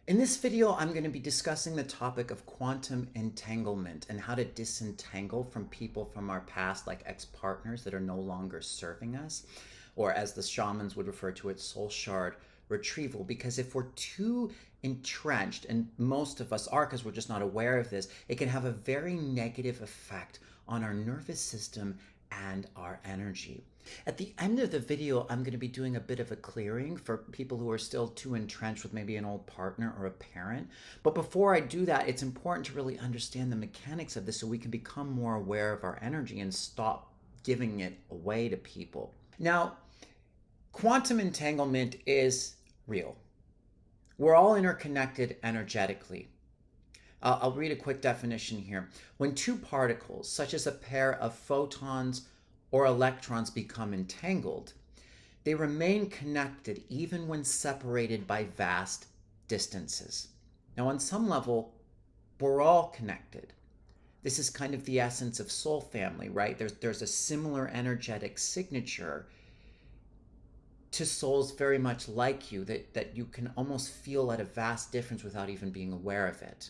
In this video, I'm going to be discussing the topic of quantum entanglement and how to disentangle from people from our past, like ex-partners that are no longer serving us, or as the shamans would refer to it, soul shard retrieval. Because if we're too entrenched, and most of us are because we're just not aware of this, it can have a very negative effect on our nervous system and our energy. At the end of the video, I'm going to be doing a bit of a clearing for people who are still too entrenched with maybe an old partner or a parent. But before I do that, it's important to really understand the mechanics of this so we can become more aware of our energy and stop giving it away to people. Now, quantum entanglement is real. We're all interconnected energetically. I'll read a quick definition here. When two particles, such as a pair of photons or electrons, become entangled, they remain connected even when separated by vast distances. Now, on some level, we're all connected. This is kind of the essence of soul family, right? There's a similar energetic signature to souls very much like you that you can almost feel at a vast difference without even being aware of it.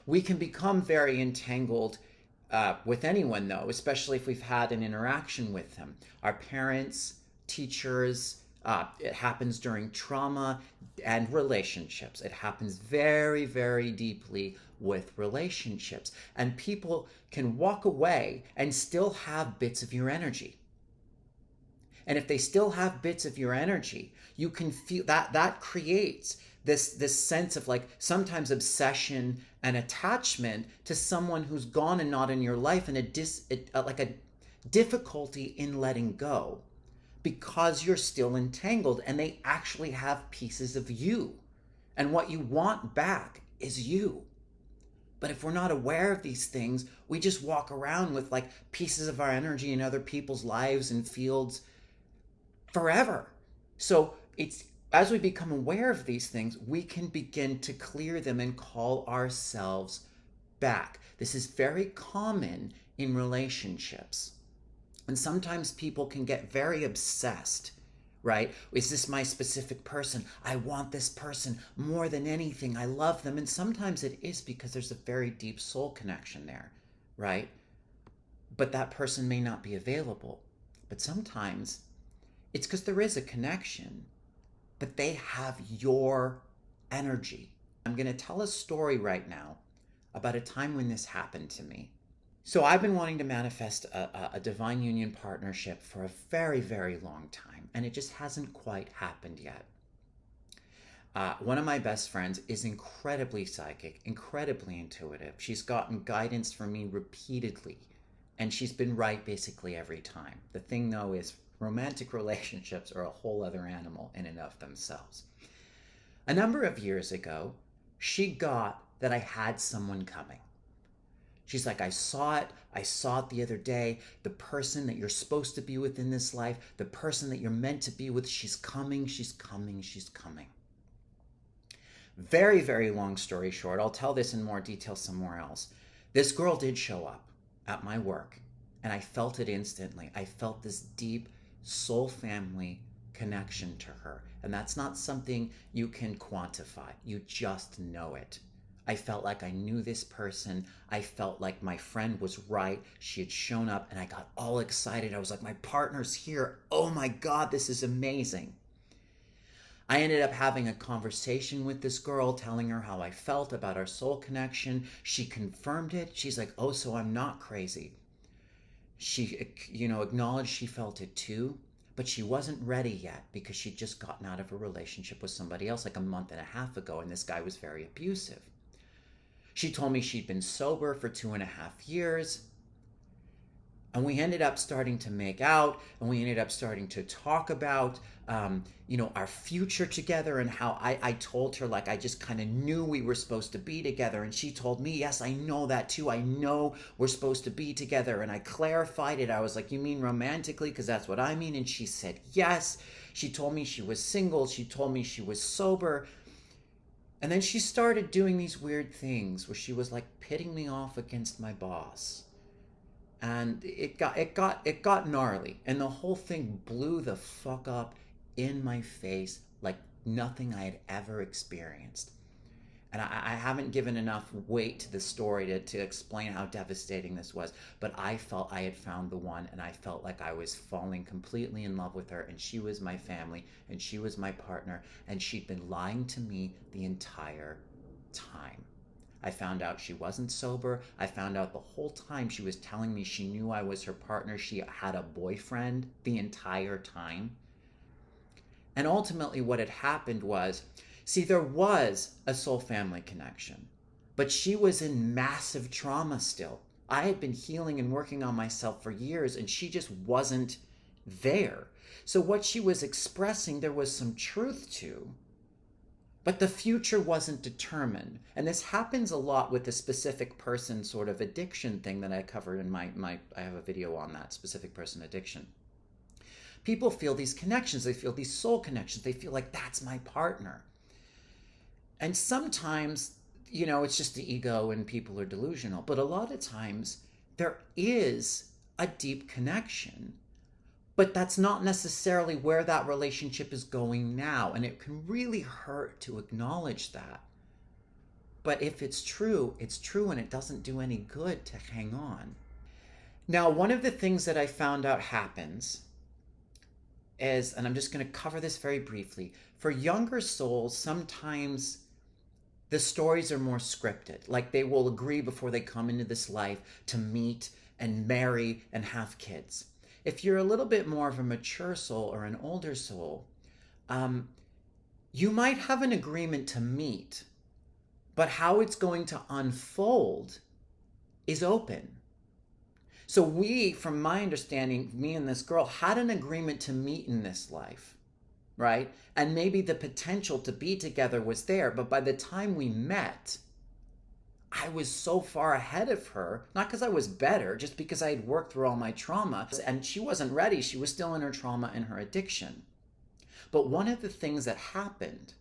We can become very entangled with anyone, though, especially if we've had an interaction with them. Our parents, teachers, it happens during trauma and relationships. It happens very, very deeply with relationships. And people can walk away and still have bits of your energy. And if they still have bits of your energy, you can feel that creates this sense of like sometimes obsession and attachment to someone who's gone and not in your life, and like a difficulty in letting go because you're still entangled and they actually have pieces of you, and what you want back is you. But if we're not aware of these things, we just walk around with like pieces of our energy in other people's lives and fields forever. So it's as we become aware of these things, we can begin to clear them and call ourselves back. This is very common in relationships. And sometimes people can get very obsessed, right? Is this my specific person? I want this person more than anything. I love them. And sometimes it is because there's a very deep soul connection there, right? But that person may not be available. But sometimes it's because there is a connection, but they have your energy. I'm going to tell a story right now about a time when this happened to me. So I've been wanting to manifest a divine union partnership for a very, very long time, and it just hasn't quite happened yet. One of my best friends is incredibly psychic, incredibly intuitive. She's gotten guidance from me repeatedly, and she's been right basically every time. The thing, though, is romantic relationships are a whole other animal in and of themselves. A number of years ago, she got that I had someone coming. She's like, I saw it the other day. The person that you're supposed to be with in this life, the person that you're meant to be with, she's coming, she's coming, she's coming. Very, very long story short, I'll tell this in more detail somewhere else. This girl did show up at my work, and I felt it instantly. I felt this deep soul family connection to her. And that's not something you can quantify. You just know it. I felt like I knew this person. I felt like my friend was right. She had shown up and I got all excited. I was like, my partner's here. Oh my God, this is amazing. I ended up having a conversation with this girl, telling her how I felt about our soul connection. She confirmed it. She's like, oh, so I'm not crazy. She, acknowledged she felt it too, but she wasn't ready yet because she'd just gotten out of a relationship with somebody else like a month and a half ago, and this guy was very abusive. She told me she'd been sober for 2.5 years, and we ended up starting to make out, and we ended up starting to talk about, our future together, and how I told her, like, I just kind of knew we were supposed to be together. And she told me, yes, I know that too. I know we're supposed to be together. And I clarified it. I was like, you mean romantically? Because that's what I mean. And she said, yes. She told me she was single. She told me she was sober. And then she started doing these weird things where she was like pitting me off against my boss. And it got gnarly, and the whole thing blew the fuck up in my face like nothing I had ever experienced. And I haven't given enough weight to the story to explain how devastating this was. But I felt I had found the one, and I felt like I was falling completely in love with her, and she was my family, and she was my partner, and she'd been lying to me the entire time. I found out she wasn't sober. I found out the whole time she was telling me she knew I was her partner. She had a boyfriend the entire time. And ultimately what had happened was, see, there was a soul family connection, but she was in massive trauma still. I had been healing and working on myself for years, and she just wasn't there. So what she was expressing, there was some truth to, but the future wasn't determined. And this happens a lot with the specific person sort of addiction thing that I covered in I have a video on that, specific person addiction. People feel these connections. They feel these soul connections. They feel like that's my partner. And sometimes, it's just the ego and people are delusional. But a lot of times there is a deep connection, but that's not necessarily where that relationship is going now. And it can really hurt to acknowledge that. But if it's true, and it doesn't do any good to hang on. Now, one of the things that I found out happens is, and I'm just going to cover this very briefly, for younger souls, sometimes the stories are more scripted. Like they will agree before they come into this life to meet and marry and have kids. If you're a little bit more of a mature soul or an older soul, you might have an agreement to meet, but how it's going to unfold is open. So we, from my understanding, me and this girl had an agreement to meet in this life, right? And maybe the potential to be together was there, but by the time we met, I was so far ahead of her, not because I was better, just because I had worked through all my trauma, and she wasn't ready. She was still in her trauma and her addiction. But one of the things that happened,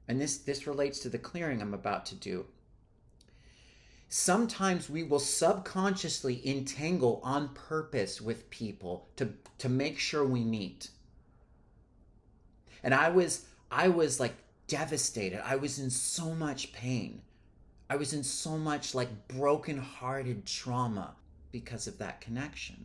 and this relates to the clearing I'm about to do, sometimes we will subconsciously entangle on purpose with people to make sure we meet. And I was like devastated. I was in so much pain. I was in so much like broken-hearted trauma because of that connection.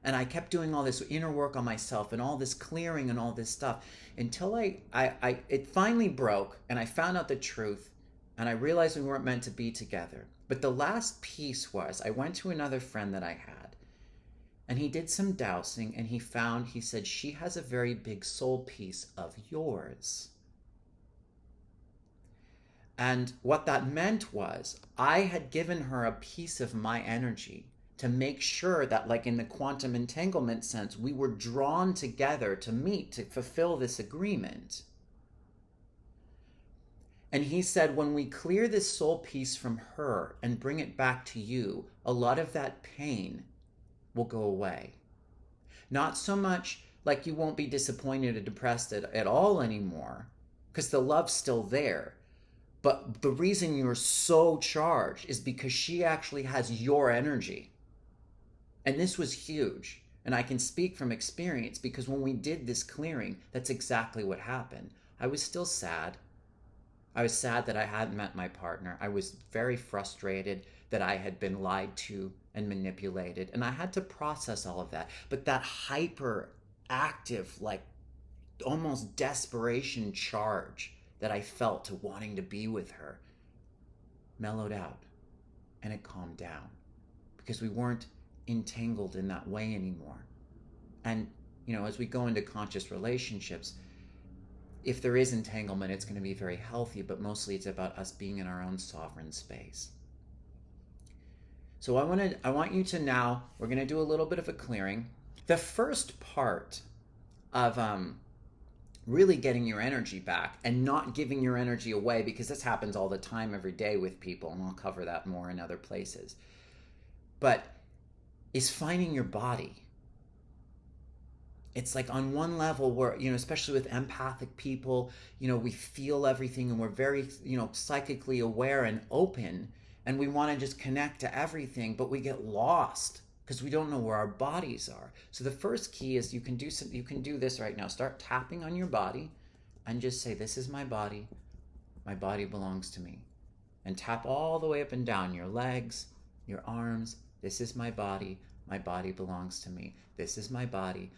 And I kept doing all this inner work on myself and all this clearing and all this stuff until it finally broke, and I found out the truth, and I realized we weren't meant to be together. But the last piece was, I went to another friend that I had, and he did some dowsing, and he said, she has a very big soul piece of yours. And what that meant was, I had given her a piece of my energy to make sure that, like in the quantum entanglement sense, we were drawn together to meet, to fulfill this agreement. And he said, when we clear this soul piece from her and bring it back to you, a lot of that pain will go away. Not so much like you won't be disappointed or depressed at all anymore, because the love's still there. But the reason you're so charged is because she actually has your energy. And this was huge. And I can speak from experience, because when we did this clearing, that's exactly what happened. I was still sad. I was sad that I hadn't met my partner. I was very frustrated that I had been lied to and manipulated. And I had to process all of that. But that hyperactive, like almost desperation charge that I felt to wanting to be with her mellowed out, and it calmed down, because we weren't entangled in that way anymore. And, as we go into conscious relationships, if there is entanglement, it's going to be very healthy, but mostly it's about us being in our own sovereign space. So I want you to now, we're going to do a little bit of a clearing. The first part of really getting your energy back and not giving your energy away, because this happens all the time, every day with people, and I'll cover that more in other places, but is finding your body. It's like on one level where, especially with empathic people, we feel everything, and we're very, psychically aware and open, and we want to just connect to everything, but we get lost because we don't know where our bodies are. So the first key is you can do this right now. Start tapping on your body, and just say, this is my body belongs to me. And tap all the way up and down your legs, your arms. This is my body belongs to me. This is my body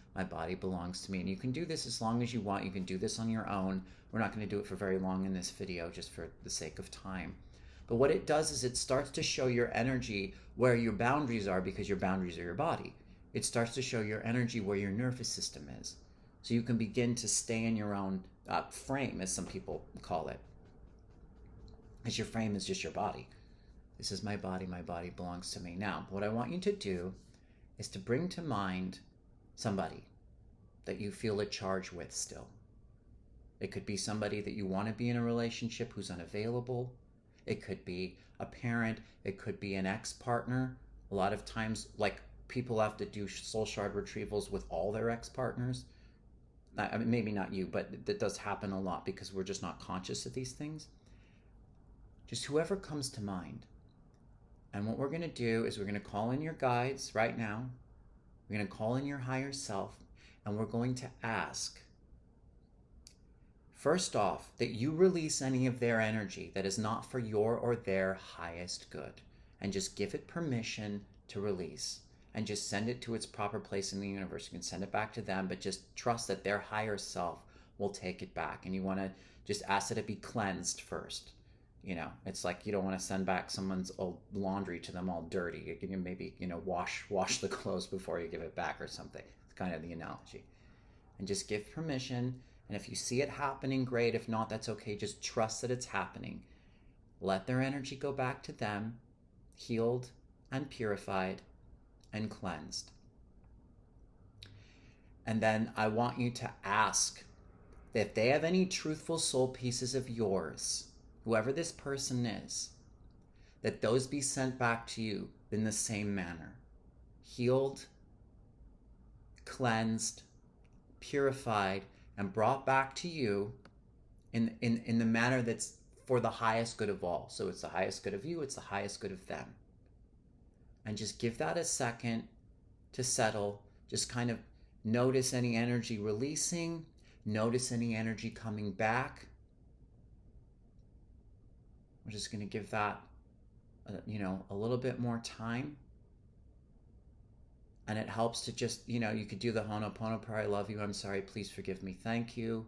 belongs to me. And you can do this as long as you want. You can do this on your own. We're not going to do it for very long in this video, just for the sake of time. But what it does is it starts to show your energy where your boundaries are, because your boundaries are your body. It starts to show your energy where your nervous system is. So you can begin to stay in your own frame, as some people call it. Because your frame is just your body. This is my body belongs to me. Now, what I want you to do is to bring to mind somebody that you feel a charge with still. It could be somebody that you want to be in a relationship who's unavailable. It could be a parent. It could be an ex-partner. A lot of times, like, people have to do soul shard retrievals with all their ex-partners. I mean, maybe not you, but that does happen a lot because we're just not conscious of these things. Just whoever comes to mind. And what we're going to do is we're going to call in your guides right now. We're going to call in your higher self, and we're going to ask, first off, that you release any of their energy that is not for your or their highest good, and just give it permission to release, and just send it to its proper place in the universe. You can send it back to them, but just trust that their higher self will take it back. And you want to just ask that it be cleansed first. You know, it's like you don't want to send back someone's old laundry to them all dirty. You can maybe, wash the clothes before you give it back or something. It's kind of the analogy. And just give permission. And if you see it happening, great. If not, that's okay. Just trust that it's happening. Let their energy go back to them, healed and purified and cleansed. And then I want you to ask if they have any truthful soul pieces of yours, whoever this person is, that those be sent back to you in the same manner. Healed, cleansed, purified, and brought back to you in the manner that's for the highest good of all. So it's the highest good of you, it's the highest good of them. And just give that a second to settle. Just kind of notice any energy releasing, notice any energy coming back. We're just going to give that, a little bit more time. And it helps to just, you could do the Ho'oponopono prayer. I love you. I'm sorry. Please forgive me. Thank you.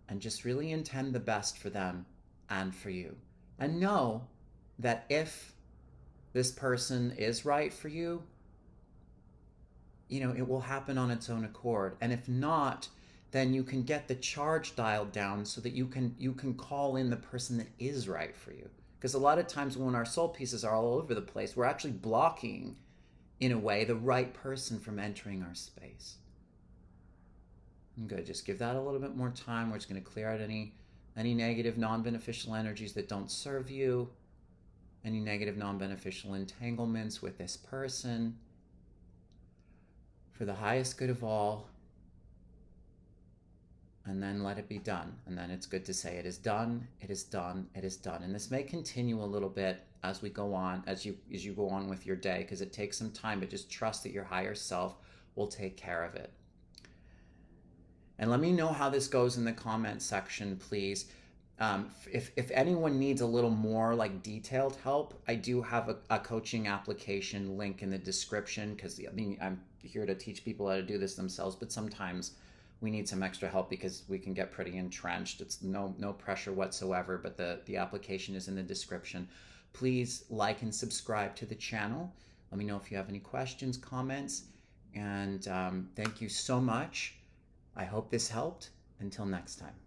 And just really intend the best for them and for you. And know that if this person is right for you, it will happen on its own accord. And if not, then you can get the charge dialed down so that you can call in the person that is right for you. Because a lot of times when our soul pieces are all over the place, we're actually blocking, in a way, the right person from entering our space. Good. Just give that a little bit more time. We're just going to clear out any negative, non-beneficial energies that don't serve you, any negative, non-beneficial entanglements with this person, for the highest good of all. And then let it be done. And then it's good to say, it is done, it is done, it is done. And this may continue a little bit as we go on, as you go on with your day, because it takes some time, but just trust that your higher self will take care of it. And let me know how this goes in the comment section, please. If anyone needs a little more detailed help, I do have a coaching application link in the description, because I'm here to teach people how to do this themselves, but sometimes we need some extra help because we can get pretty entrenched. It's no pressure whatsoever, but the application is in the description. Please like and subscribe to the channel. Let me know if you have any questions, comments, and thank you so much. I hope this helped. Until next time.